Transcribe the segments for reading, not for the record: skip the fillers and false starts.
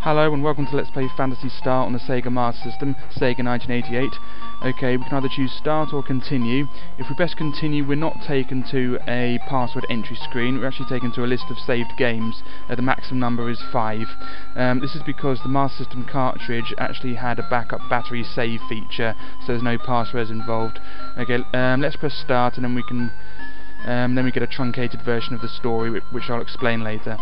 Hello and welcome to Let's Play Phantasy Star on the Sega Master System, Sega 1988. Okay, we can either choose Start or Continue. If we press Continue, we're not taken to a password entry screen, we're actually taken to a list of saved games. The maximum number is 5. This is because the Master System cartridge actually had a backup battery save feature, so there's no passwords involved. Okay, let's press Start and then we can then we get a truncated version of the story, which I'll explain later.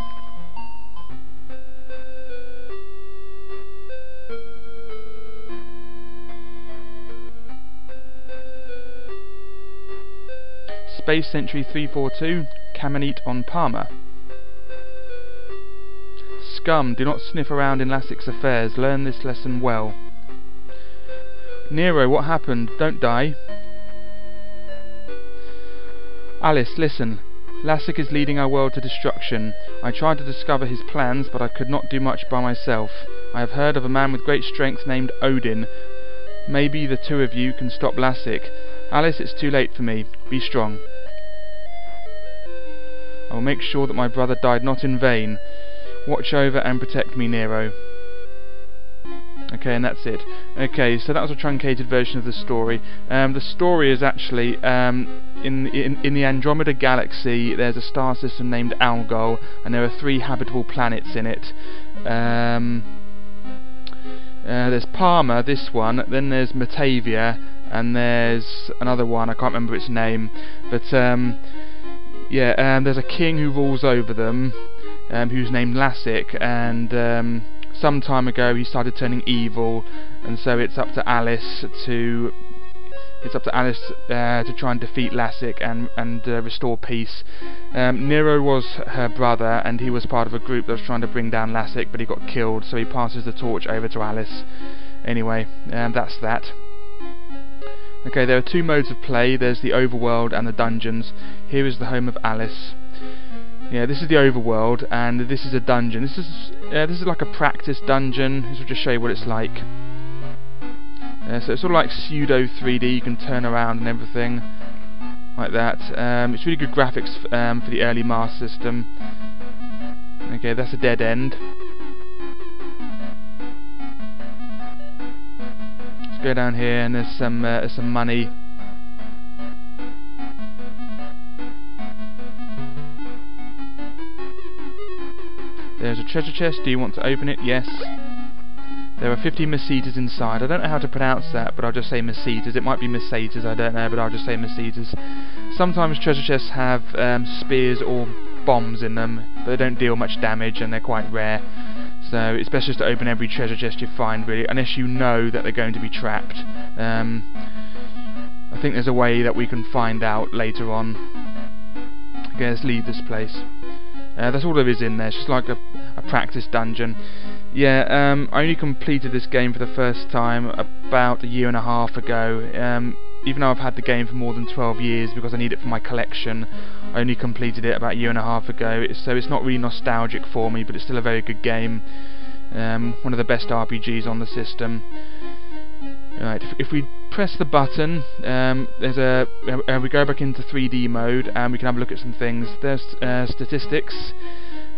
Space Century 342, Caminite on Parma. Scum, do not sniff around in Lassik's affairs. Learn this lesson well. Nero, what happened? Don't die. Alice, listen. Lassik is leading our world to destruction. I tried to discover his plans, but I could not do much by myself. I have heard of a man with great strength named Odin. Maybe the two of you can stop Lassik. Alice, it's too late for me. Be strong. I will make sure that my brother died not in vain. Watch over and protect me, Nero. Okay, and that's it. Okay, so that was a truncated version of the story. The story is actually in the Andromeda Galaxy. There's a star system named Algol, and there are 3 habitable planets in it. There's Parma, this one. Then there's Metavia, and there's another one. I can't remember its name, but there's a king who rules over them, who's named Lassik, and some time ago he started turning evil, and so it's up to Alice to try and defeat Lassik and restore peace. Nero was her brother, and he was part of a group that was trying to bring down Lassik, but he got killed, so he passes the torch over to Alice. Anyway, that's that. Okay, there are 2 modes of play. There's the overworld and the dungeons. Here is the home of Alice. Yeah, this is the overworld, and this is a dungeon. This is like a practice dungeon. This will just show you what it's like. So it's sort of like pseudo 3D. You can turn around and everything like that. It's really good graphics for the early Master System. Okay, that's a dead end. Go down here, and there's some money. There's a treasure chest. Do you want to open it? Yes. There are 50 Mesetas inside. I don't know how to pronounce that, but I'll just say Mesetas. It might be Mesetas, I don't know, but I'll just say Mesetas. Sometimes treasure chests have spears or bombs in them, but they don't deal much damage, and they're quite rare. So it's best just to open every treasure chest you find, really, unless you know that they're going to be trapped. I think there's a way that we can find out later on. Okay, let's leave this place. That's all there is in there. It's just like a practice dungeon. Yeah, I only completed this game for the first time about a year and a half ago. Even though I've had the game for more than 12 years because I need it for my collection, I only completed it about a year and a half ago, so it's not really nostalgic for me, but it's still a very good game. One of the best RPGs on the system. Right, if we press the button, we go back into 3D mode, and we can have a look at some things. There's statistics.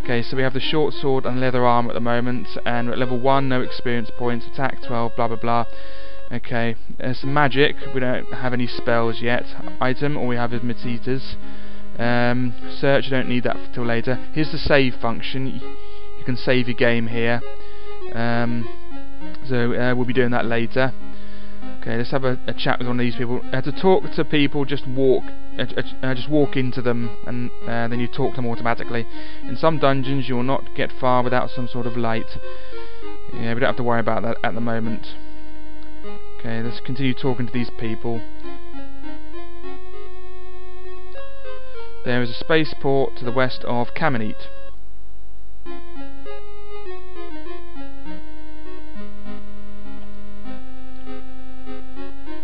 Okay, so we have the short sword and leather armor at the moment, and we're at level 1, no experience points, attack 12, blah blah blah. Okay, there's some magic. We don't have any spells yet. Item, all we have is Mesetas. Search, you don't need that till later. Here's the save function. You can save your game here. So we'll be doing that later. Okay, let's have a chat with one of these people. To talk to people, just walk into them, and then you talk to them automatically. In some dungeons, you will not get far without some sort of light. Yeah, we don't have to worry about that at the moment. Okay, let's continue talking to these people. There is a spaceport to the west of Caminite.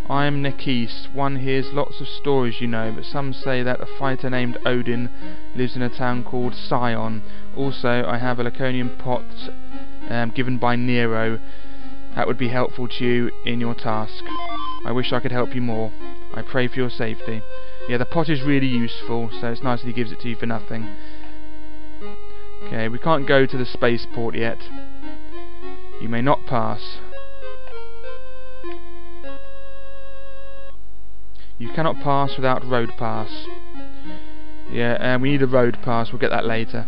I am Nekis. One hears lots of stories, you know, but some say that a fighter named Odin lives in a town called Sion. Also, I have a Laconian pot given by Nero. That would be helpful to you in your task. I wish I could help you more. I pray for your safety. Yeah, the pot is really useful, so it's nice that he gives it to you for nothing. Okay, we can't go to the spaceport yet. You may not pass. You cannot pass without road pass. Yeah, we need a road pass, we'll get that later.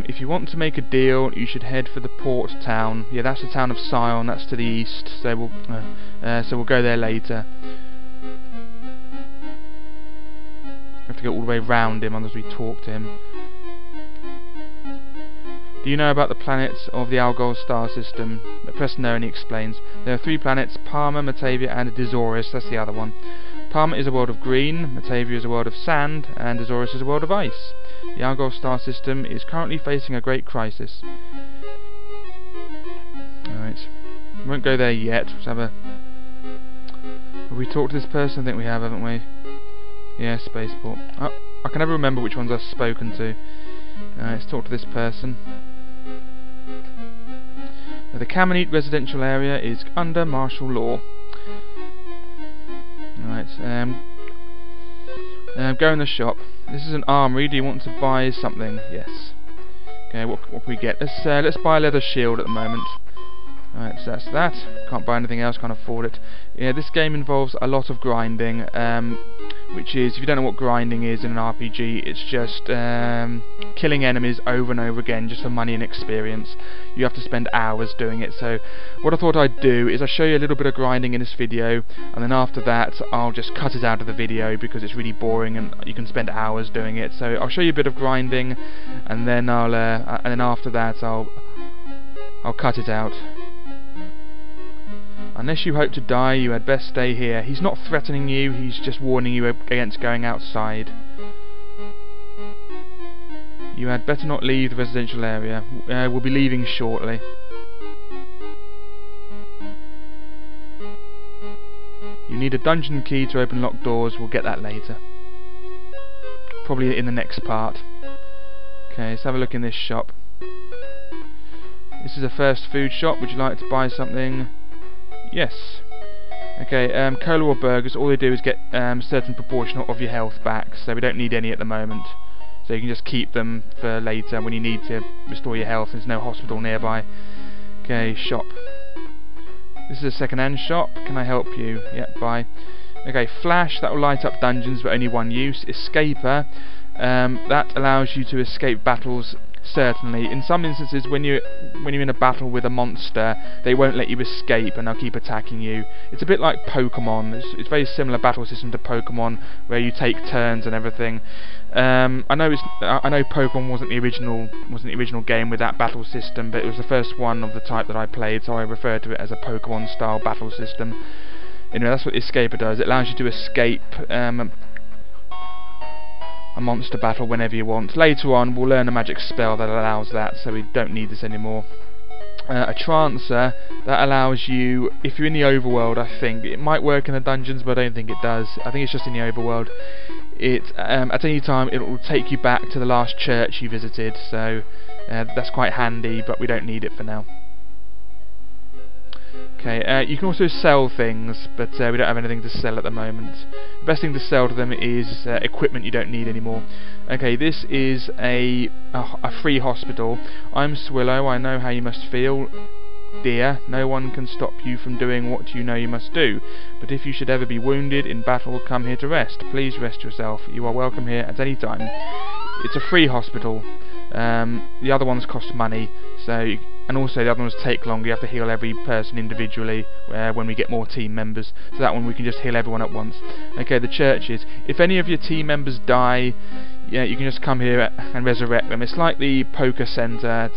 If you want to make a deal, you should head for the port town. Yeah, that's the town of Sion, that's to the east, so we'll go there later. We have to go all the way round him as we talk to him. Do you know about the planets of the Algol star system? Press no and he explains. There are 3 planets, Parma, Metavia and Azores, that's the other one. Parma is a world of green, Metavia is a world of sand, and Azores is a world of ice. The Algol star system is currently facing a great crisis. Alright, we won't go there yet. Let's have we talked to this person? I think we have, haven't we? Yeah, spaceport. Oh, I can never remember which ones I've spoken to. Let's talk to this person. The Kamenite residential area is under martial law. Alright, go in the shop. This is an armory. Do you want to buy something? Yes. Okay, what can we get? Let's buy a leather shield at the moment. Alright, so that's that. Can't buy anything else, can't afford it. Yeah, this game involves a lot of grinding, which is, if you don't know what grinding is in an RPG, it's just killing enemies over and over again just for money and experience. You have to spend hours doing it, so what I thought I'd do is I'll show you a little bit of grinding in this video, and then after that I'll just cut it out of the video because it's really boring and you can spend hours doing it. So I'll show you a bit of grinding, and then after that I'll cut it out. Unless you hope to die, you had best stay here. He's not threatening you, he's just warning you against going outside. You had better not leave the residential area. We'll be leaving shortly. You need a dungeon key to open locked doors. We'll get that later. Probably in the next part. Okay, let's have a look in this shop. This is a fast food shop. Would you like to buy something? Yes. Okay, cola or burgers, all they do is get a certain proportion of your health back, so we don't need any at the moment. So you can just keep them for later when you need to restore your health. There's no hospital nearby. Okay, shop. This is a second-hand shop. Can I help you? Yep, buy. Okay, flash, that will light up dungeons but only one use. Escaper, that allows you to escape battles. Certainly, in some instances when you're in a battle with a monster, they won't let you escape and they'll keep attacking you. It's a bit like Pokemon. It's very similar battle system to Pokemon, where you take turns and everything. I know Pokemon wasn't the original game with that battle system, but it was the first one of the type that I played, so I refer to it as a Pokemon style battle system. Anyway, that's what the Escaper does. It allows you to escape a monster battle whenever you want. Later on we'll learn a magic spell that allows that, so we don't need this anymore. A Trancer, that allows you, if you're in the overworld, I think, it might work in the dungeons but I don't think it does, I think it's just in the overworld. At any time it will take you back to the last church you visited, so that's quite handy, but we don't need it for now. Okay, you can also sell things, but we don't have anything to sell at the moment. The best thing to sell to them is equipment you don't need anymore. Okay, this is a free hospital. I'm Swillow, I know how you must feel. Dear, no one can stop you from doing what you know you must do, but if you should ever be wounded in battle, come here to rest. Please rest yourself. You are welcome here at any time. It's a free hospital. The other ones cost money, and also the other ones take longer. You have to heal every person individually when we get more team members. So that one we can just heal everyone at once. Okay, the churches. If any of your team members die, yeah, you can just come here and resurrect them. It's like the poker center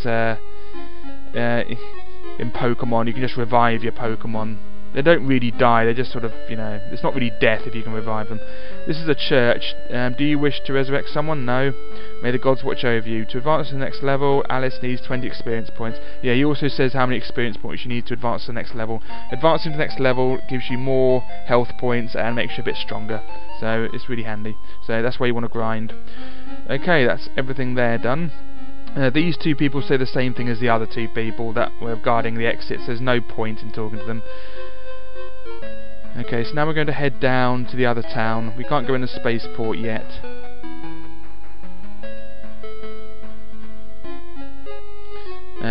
in Pokemon. You can just revive your Pokemon. They don't really die, they just sort of, it's not really death if you can revive them. This is a church. Do you wish to resurrect someone? No. May the gods watch over you. To advance to the next level, Alice needs 20 experience points. Yeah, he also says how many experience points you need to advance to the next level. Advancing to the next level gives you more health points and makes you a bit stronger. So it's really handy. So that's where you want to grind. Okay, that's everything there done. These two people say the same thing as the other two people that were guarding the exits. There's no point in talking to them. Okay, so now we're going to head down to the other town. We can't go in the spaceport yet.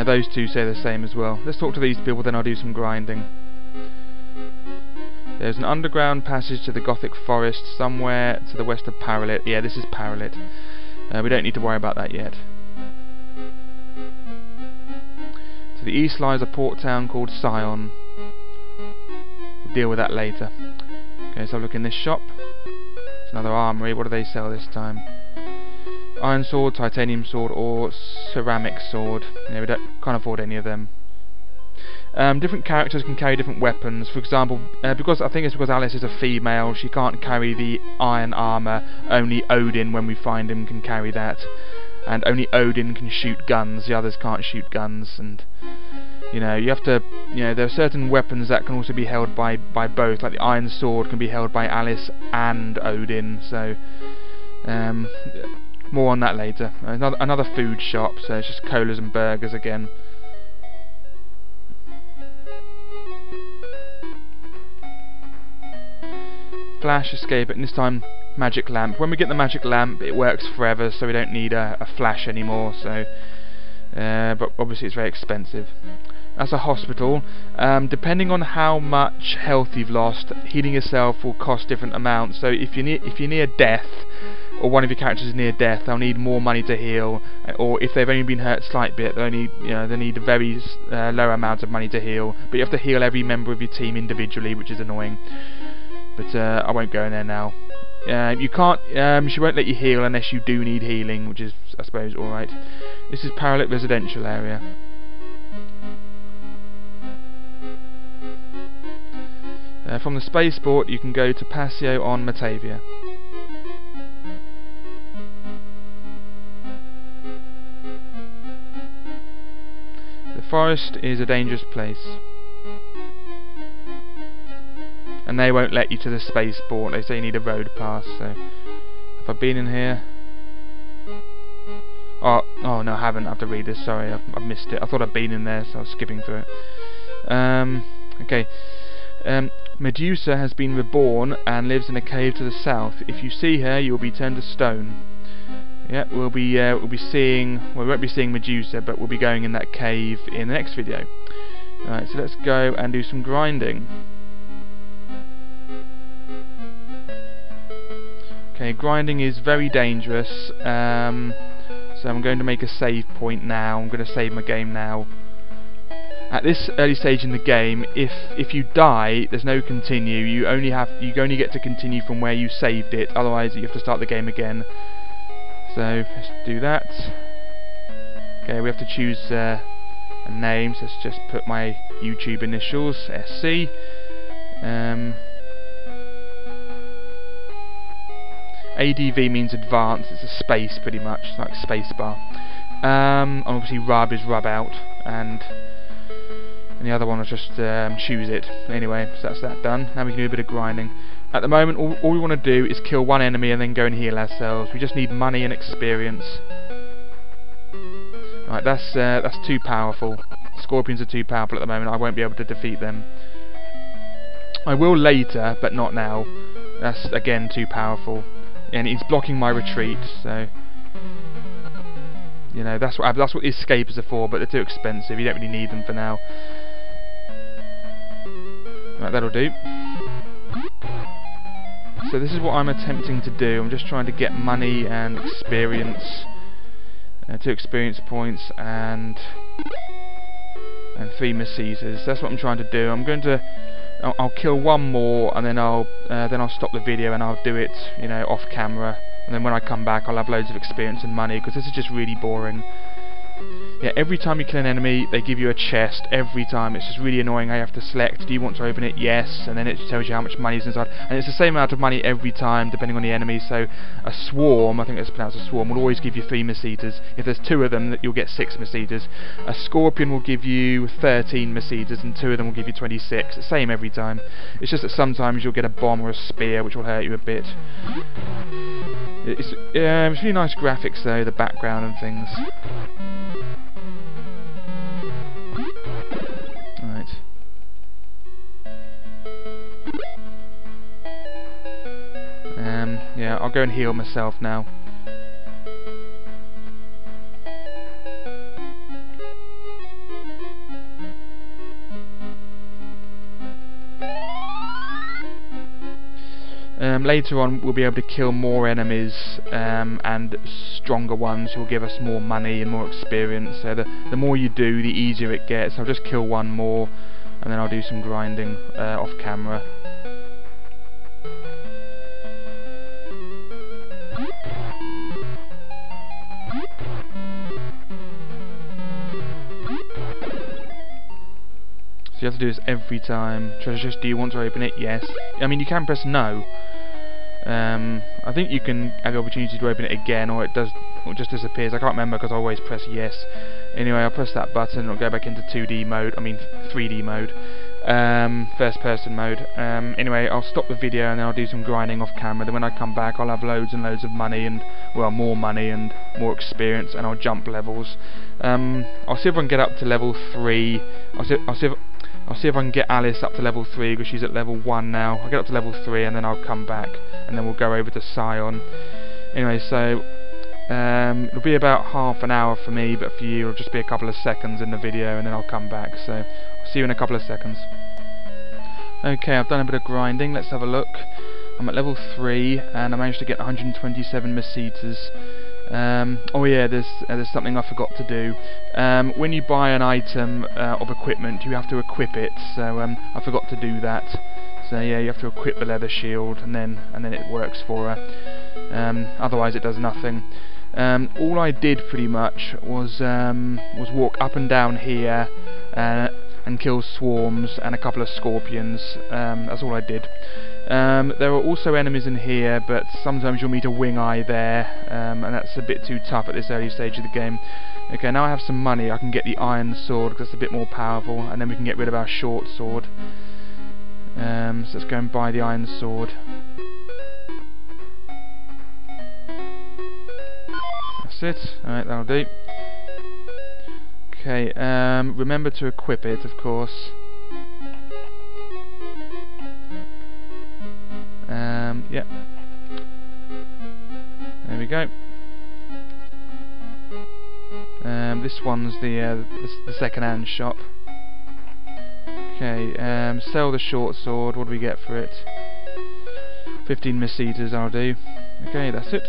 Those two say the same as well. Let's talk to these people, then I'll do some grinding. There's an underground passage to the Gothic Forest somewhere to the west of Paralit. Yeah, this is Paralit. We don't need to worry about that yet. To the east lies a port town called Sion. We'll deal with that later. Okay, so look in this shop. It's another armory. What do they sell this time? Iron sword, titanium sword, or ceramic sword. Yeah, we can't afford any of them. Different characters can carry different weapons. For example, because Alice is a female, she can't carry the iron armour. Only Odin, when we find him, can carry that. And only Odin can shoot guns. The others can't shoot guns. And you have to. There are certain weapons that can also be held by both. Like the iron sword can be held by Alice and Odin. So. More on that later. Another food shop, so it's just colas and burgers again. Flash, escape, and this time magic lamp. When we get the magic lamp, it works forever, so we don't need a flash anymore. So, but obviously it's very expensive. That's a hospital. Depending on how much health you've lost, healing yourself will cost different amounts. So if you're near death, or one of your characters is near death, they'll need more money to heal. Or if they've only been hurt a slight bit, they need a very low amount of money to heal. But you have to heal every member of your team individually, which is annoying. But I won't go in there now. You can't. She won't let you heal unless you do need healing, which is, I suppose, all right. This is Paralit residential area. From the spaceport, you can go to Passio on Metavia. The forest is a dangerous place, and they won't let you to the spaceport. They say you need a road pass. So, have I been in here? Oh no, I haven't. I have to read this. Sorry, I've missed it. I thought I'd been in there, so I was skipping through it. Okay. Medusa has been reborn and lives in a cave to the south. If you see her, you will be turned to stone. Yeah, we won't be seeing Medusa, but we'll be going in that cave in the next video. Alright, so let's go and do some grinding. Okay, grinding is very dangerous. So I'm going to make a save point now. I'm going to save my game now. At this early stage in the game, if you die, there's no continue. You only get to continue from where you saved it. Otherwise, you have to start the game again. So let's do that. Okay, we have to choose a name. So let's just put my YouTube initials, SC. ADV means advanced. It's a space, pretty much, like spacebar. Obviously, rub is rub out, and the other one was just choose it. Anyway, so that's that done. Now we can do a bit of grinding. At the moment, all we want to do is kill one enemy and then go and heal ourselves. We just need money and experience. Right, that's too powerful. Scorpions are too powerful at the moment. I won't be able to defeat them. I will later, but not now. That's again too powerful, and it's blocking my retreat. So that's what the escapers are for, but they're too expensive. You don't really need them for now. Right, that'll do. So this is what I'm attempting to do. I'm just trying to get money and experience, 2 experience points and 3 Messises. That's what I'm trying to do. I'll kill one more, and then I'll stop the video and I'll do it, off camera. And then when I come back, I'll have loads of experience and money, because this is just really boring. Yeah, every time you kill an enemy, they give you a chest. Every time. It's just really annoying. I have to select, do you want to open it? Yes. And then it tells you how much money is inside. And it's the same amount of money every time, depending on the enemy. So a swarm, I think it's pronounced a swarm, will always give you 3 Messises. If there's 2 of them, you'll get 6 Messises. A scorpion will give you 13 Messises, and 2 of them will give you 26. The same every time. It's just that sometimes you'll get a bomb or a spear, which will hurt you a bit. It's really nice graphics though, the background and things. Right. Yeah, I'll go and heal myself now. Later on we'll be able to kill more enemies and stronger ones who will give us more money and more experience. So the more you do, the easier it gets. I'll just kill one more and then I'll do some grinding off camera. So you have to do this every time. Treasure chest, do you want to open it? Yes. I mean, you can press no. I think you can have the opportunity to open it again, or it just disappears. I can't remember because I always press yes. Anyway, I'll press that button and it'll go back into 2D mode, I mean 3D mode. First person mode. Anyway, I'll stop the video and then I'll do some grinding off camera. Then when I come back I'll have loads and loads of money and, well, more money and more experience, and I'll jump levels. I'll see if I can get up to level 3. I'll see if I can get Alice up to level 3 because she's at level 1 now. I'll get up to level 3 and then I'll come back and then we'll go over to Scion. Anyway, so it'll be about half an hour for me, but for you it'll just be a couple of seconds in the video and then I'll come back. So I'll see you in a couple of seconds. Okay, I've done a bit of grinding. Let's have a look. I'm at level 3 and I managed to get 127 Mesitas. Oh yeah, there's something I forgot to do. When you buy an item of equipment, you have to equip it. So I forgot to do that. So yeah, you have to equip the leather shield, and then it works for her. Otherwise, it does nothing. All I did pretty much was walk up and down here and kill swarms and a couple of scorpions. That's all I did. There are also enemies in here, but sometimes you'll meet a wing eye there, and that's a bit too tough at this early stage of the game. Okay, now I have some money. I can get the iron sword because it's a bit more powerful, and then we can get rid of our short sword. So let's go and buy the iron sword. That's it. Alright, that'll do. Okay, remember to equip it, of course. Yep. There we go. This one's the second-hand shop. Okay, sell the short sword. What do we get for it? 15 Mesitas, I'll do. Okay, that's it.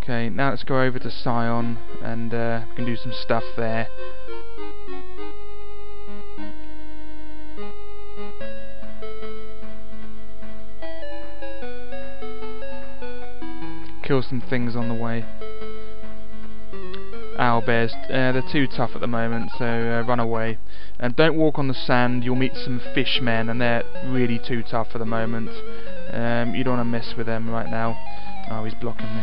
Okay, now let's go over to Scion and we can do some stuff there. Kill some things on the way. Owlbears, they're too tough at the moment, so run away. And don't walk on the sand, you'll meet some fishmen and they're really too tough at the moment. You don't want to mess with them right now. Oh, he's blocking me.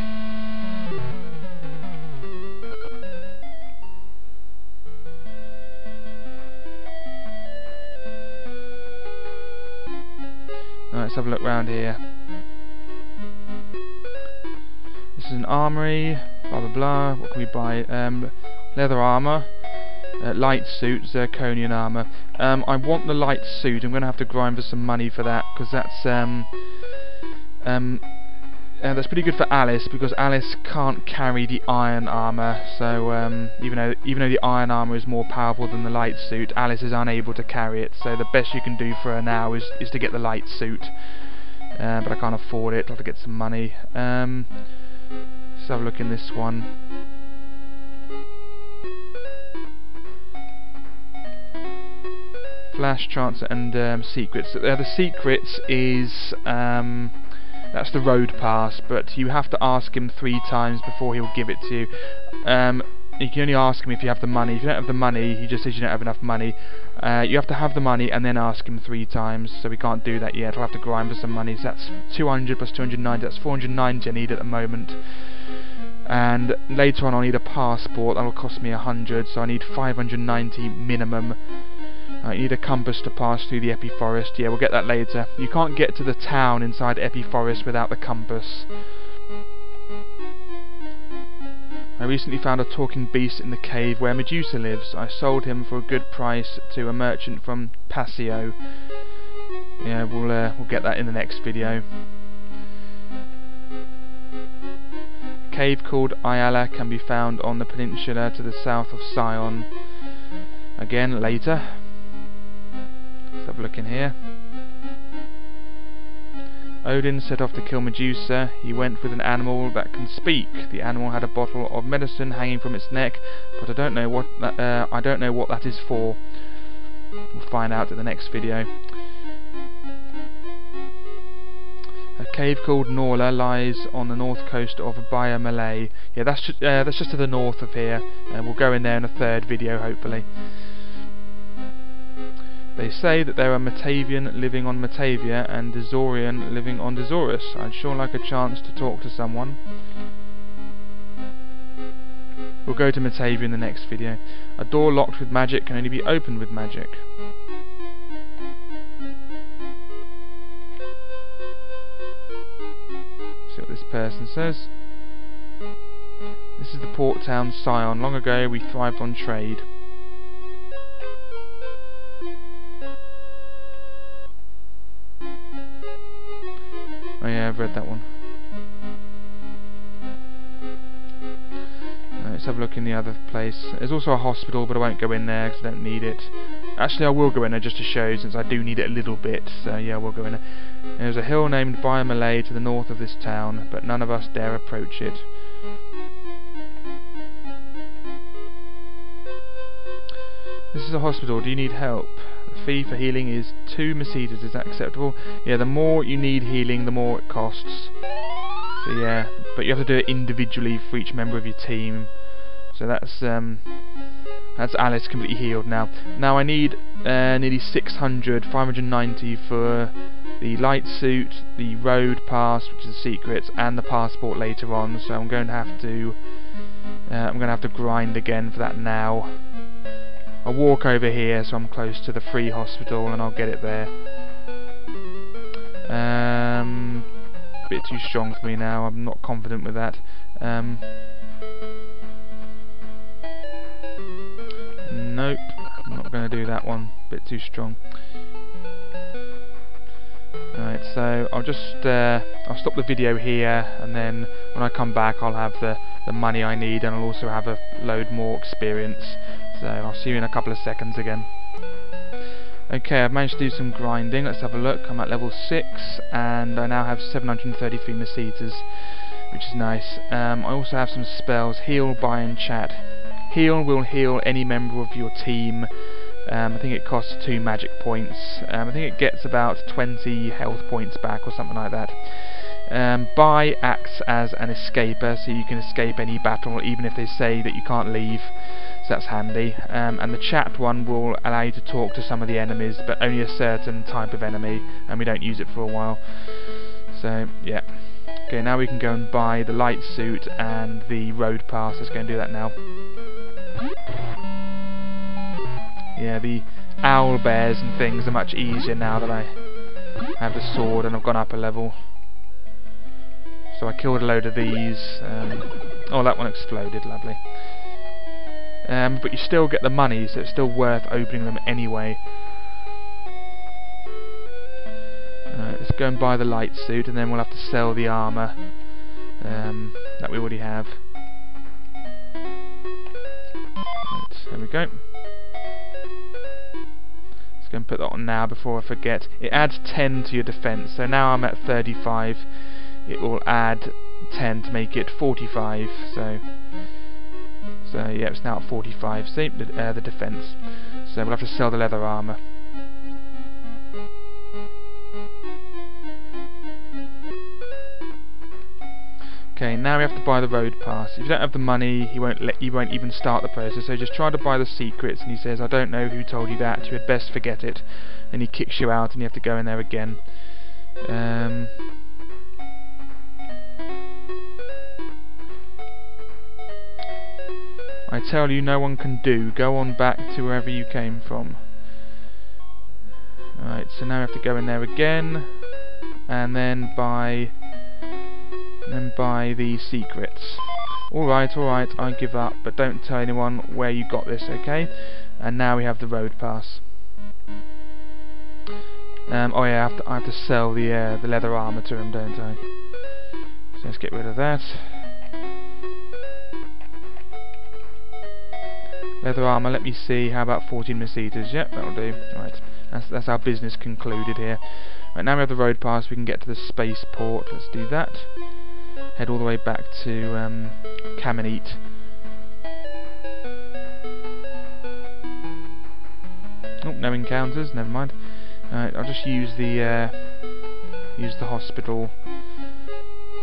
Alright, let's have a look round here. This is an armory, blah blah blah. What can we buy? Leather armour, light suit, zirconian armour. I want the light suit. I'm going to have to grind for some money for that because that's pretty good for Alice, because Alice can't carry the iron armour. So even though the iron armour is more powerful than the light suit, Alice is unable to carry it. So the best you can do for her now is to get the light suit. But I can't afford it. I'll have to get some money. Let's have a look in this one. Flash, Trancer and secrets. The secrets is that's the road pass, but you have to ask him 3 times before he'll give it to you. You can only ask him if you have the money. If you don't have the money, he just says you don't have enough money. You have to have the money and then ask him 3 times, so we can't do that yet. I'll have to grind for some money. So that's 200 plus 290, that's 490 I need at the moment. And later on I'll need a passport, that'll cost me 100, so I need 590 minimum. I need a compass to pass through the Epi Forest. Yeah, we'll get that later. You can't get to the town inside Epi Forest without the compass. I recently found a talking beast in the cave where Medusa lives. I sold him for a good price to a merchant from Passio. Yeah, we'll get that in the next video. A cave called Ayala can be found on the peninsula to the south of Scion. Again, later. Let's have a look in here. Odin set off to kill Medusa. He went with an animal that can speak. The animal had a bottle of medicine hanging from its neck, but I don't know what that is for. We'll find out in the next video. A cave called Norla lies on the north coast of Baia Malay. Yeah, that's just to the north of here, and we'll go in there in a third video, hopefully. They say that there are Metavian living on Metavia and Dezorian living on Dezoris. I'd sure like a chance to talk to someone. We'll go to Metavia in the next video. A door locked with magic can only be opened with magic. See what this person says. This is the port town Sion. Long ago we thrived on trade. Oh yeah, I've read that one. Let's have a look in the other place. There's also a hospital, but I won't go in there because I don't need it. Actually, I will go in there just to show, since I do need it a little bit. So yeah, we'll go in there. There's a hill named Baia Malay to the north of this town, but none of us dare approach it. This is a hospital. Do you need help? The fee for healing is 2 Mercedes. Is that acceptable? Yeah, the more you need healing, the more it costs. So yeah, but you have to do it individually for each member of your team. So that's Alice completely healed now. Now I need nearly 590 for the light suit, the road pass, which is the secrets, and the passport later on. So I'm going to have to grind again for that now. I'll walk over here so I'm close to the free hospital and I'll get it there. A bit too strong for me now, I'm not confident with that. Nope, I'm not going to do that one, a bit too strong. Alright, so I'll just I'll stop the video here, and then when I come back I'll have the money I need, and I'll also have a load more experience. So I'll see you in a couple of seconds again. Okay, I've managed to do some grinding. Let's have a look. I'm at level 6 and I now have 733 Mercedes, which is nice. I also have some spells. Heal, buy and chat. Heal will heal any member of your team. I think it costs 2 magic points. I think it gets about 20 health points back or something like that. Buy acts as an escaper, so you can escape any battle even if they say that you can't leave, so that's handy. And the chat one will allow you to talk to some of the enemies, but only a certain type of enemy, and we don't use it for a while. So yeah. Okay, now we can go and buy the light suit and the road pass. Let's go and do that now. Yeah, the owl bears and things are much easier now that I have the sword and I've gone up a level. So I killed a load of these. Oh, that one exploded, lovely. But you still get the money, so it's still worth opening them anyway. Let's go and buy the light suit, and then we'll have to sell the armour that we already have. Right, there we go. Let's go and put that on now before I forget. It adds 10 to your defence, so now I'm at 35. It will add 10 to make it 45. So yeah, it's now at 45. See the defence. So we'll have to sell the leather armour. Okay, now we have to buy the road pass. If you don't have the money, he won't even start the process. So just try to buy the secrets, and he says, "I don't know who told you that. You had best forget it." And he kicks you out, and you have to go in there again. I tell you, no one can do. Go on back to wherever you came from. Alright, so now we have to go in there again, and then buy the secrets. Alright, I give up, but don't tell anyone where you got this, okay? And now we have the road pass. Oh yeah, I have to sell the leather armour to him, don't I? So let's get rid of that. Leather armour, let me see, how about 14 Mercedes? Yep, that'll do. Right, that's our business concluded here. Right, now we have the road pass, we can get to the spaceport. Let's do that. Head all the way back to Kamenet. Oh, no encounters, never mind. Alright, I'll just use the hospital.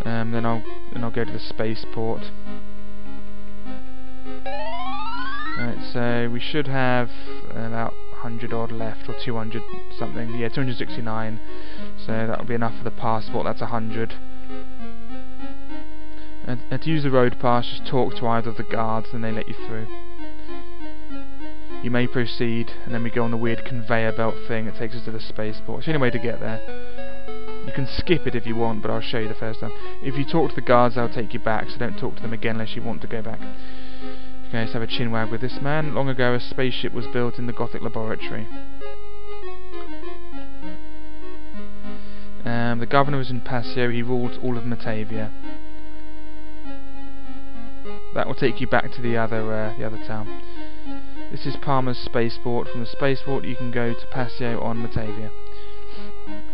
Then I'll go to the spaceport. Alright, so we should have about 100 odd left, or 200 something. Yeah, 269. So that'll be enough for the passport. That's 100. And to use the road pass, just talk to either of the guards, and they let you through. You may proceed, and then we go on the weird conveyor belt thing that takes us to the spaceport. It's the only way to get there. You can skip it if you want, but I'll show you the first time. If you talk to the guards, they'll take you back, so don't talk to them again unless you want to go back. Okay, let's have a chinwag with this man. Long ago, a spaceship was built in the Gothic laboratory. The governor was in Passio. He ruled all of Metavia. That will take you back to the other town. This is Parma's spaceport. From the spaceport, you can go to Passio on Metavia.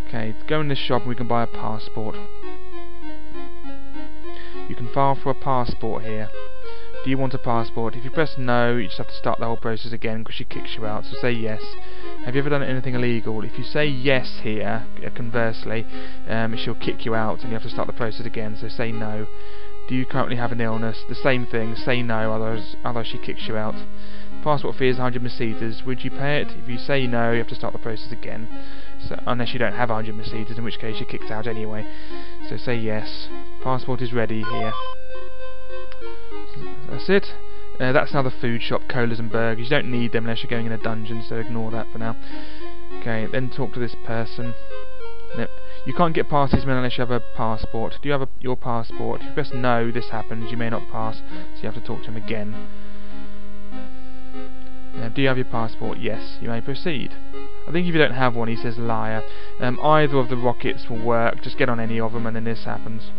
Okay, go in this shop and we can buy a passport. You can file for a passport here. Do you want a passport? If you press no, you just have to start the whole process again because she kicks you out, so say yes. Have you ever done anything illegal? If you say yes here, conversely, she'll kick you out and you have to start the process again, so say no. Do you currently have an illness? The same thing, say no, otherwise she kicks you out. Passport fee is 100 Mercedes. Would you pay it? If you say no, you have to start the process again. So, unless you don't have 100 Mercedes, in which case you're kicked out anyway. So say yes. Passport is ready here. That's it. That's now the food shop, colas and burgers. You don't need them unless you're going in a dungeon, so ignore that for now. Okay, then talk to this person. No, you can't get past these men unless you have a passport. Do you have your passport? If you press no, this happens. You may not pass, so you have to talk to him again. Do you have your passport? Yes, you may proceed. I think if you don't have one, he says liar. Either of the rockets will work. Just get on any of them, and then this happens.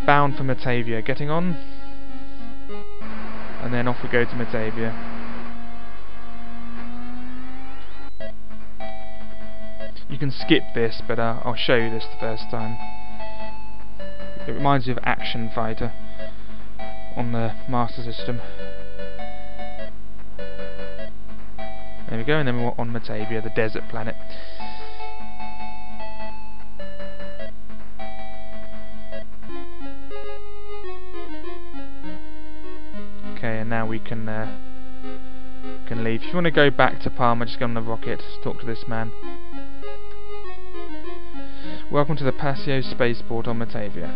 Bound for Metavia. Getting on, and then off we go to Metavia. You can skip this, but I'll show you this the first time. It reminds me of Action Fighter on the Master System. There we go, and then we're on Metavia, the desert planet. Okay, and now we can leave. If you want to go back to Parma, just go on the rocket, talk to this man. Welcome to the Passio spaceport on Metavia.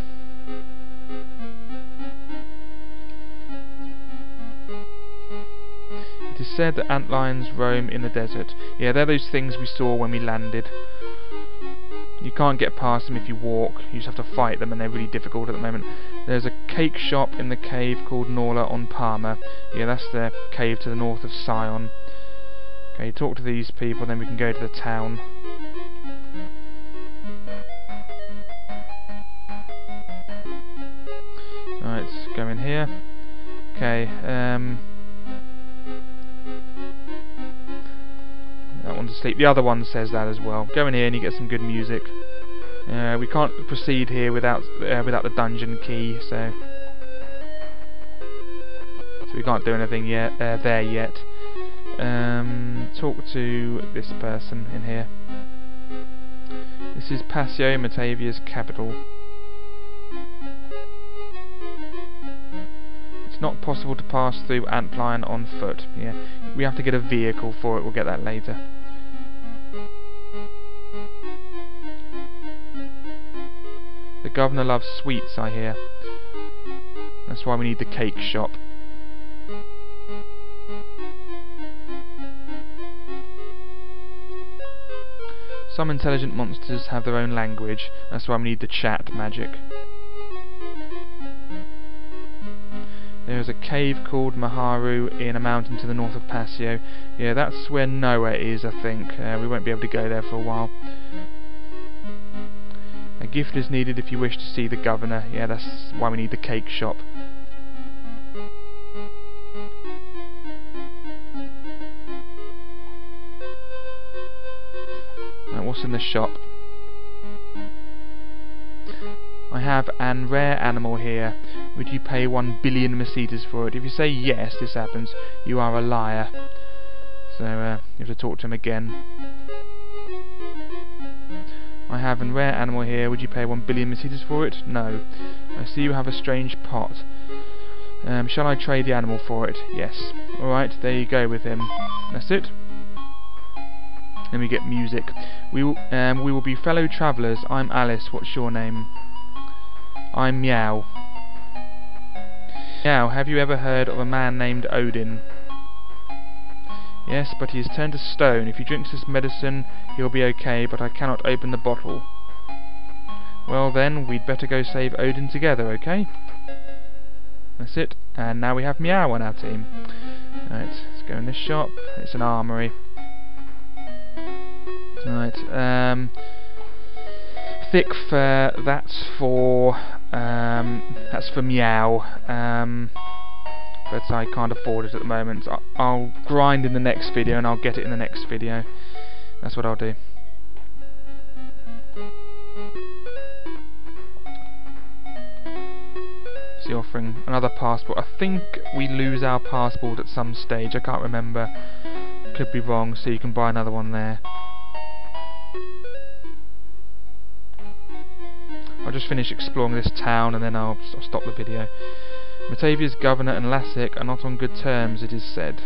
It is said that antlions roam in the desert. Yeah, they're those things we saw when we landed. You can't get past them if you walk, you just have to fight them, and they're really difficult at the moment. There's a cake shop in the cave called Norla on Parma. Yeah, that's the cave to the north of Sion. Okay, talk to these people, then we can go to the town. Alright, let's go in here. Okay, that one's asleep. The other one says that as well. Go in here and you get some good music. We can't proceed here without the dungeon key, so we can't do anything yet there yet. Talk to this person in here. This is Passio, Metavia's capital. It's not possible to pass through Antlion on foot. Yeah, we have to get a vehicle for it. We'll get that later. The governor loves sweets, I hear. That's why we need the cake shop. Some intelligent monsters have their own language. That's why we need the chat magic. There is a cave called Maharu in a mountain to the north of Passio. Yeah, that's where Noah is, I think. We won't be able to go there for a while. A gift is needed if you wish to see the governor. Yeah, that's why we need the cake shop. the shop. I have an rare animal here. Would you pay 1 billion Mercedes for it? If you say yes, this happens, you are a liar. So you have to talk to him again. I have a rare animal here. Would you pay 1 billion Mercedes for it? No. I see you have a strange pot. Shall I trade the animal for it? Yes. Alright, there you go with him. That's it. Then we get music. We will be fellow travellers. I'm Alice. What's your name? I'm Meow. Meow, have you ever heard of a man named Odin? Yes, but he has turned to stone. If he drinks this medicine, he'll be okay, but I cannot open the bottle. Well then, we'd better go save Odin together, okay? That's it. And now we have Meow on our team. Right, let's go in this shop. It's an armory. Right, thick fur, that's for Meow, but I can't afford it at the moment. I'll grind in the next video and I'll get it in the next video. That's what I'll do. See, offering another passport. I think we lose our passport at some stage, I can't remember. Could be wrong, so you can buy another one there. I'll just finish exploring this town and then I'll stop the video. Metavia's governor and Lassic are not on good terms, it is said.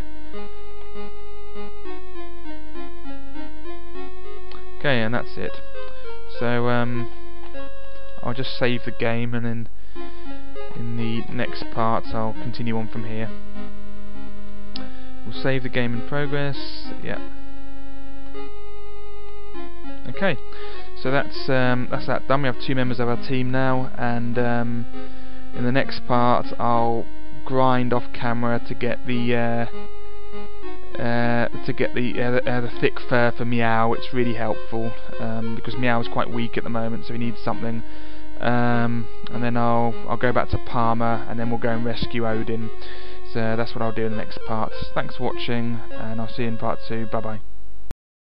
Okay, and that's it. So I'll just save the game and then in the next part I'll continue on from here. We'll save the game in progress. Yeah. Okay. So that's that done. We have 2 members of our team now, and in the next part I'll grind off camera to get the thick fur for Meow. It's really helpful because Meow is quite weak at the moment, so he needs something. And then I'll go back to Parma, and then we'll go and rescue Odin. So that's what I'll do in the next part. Thanks for watching, and I'll see you in part 2. Bye bye.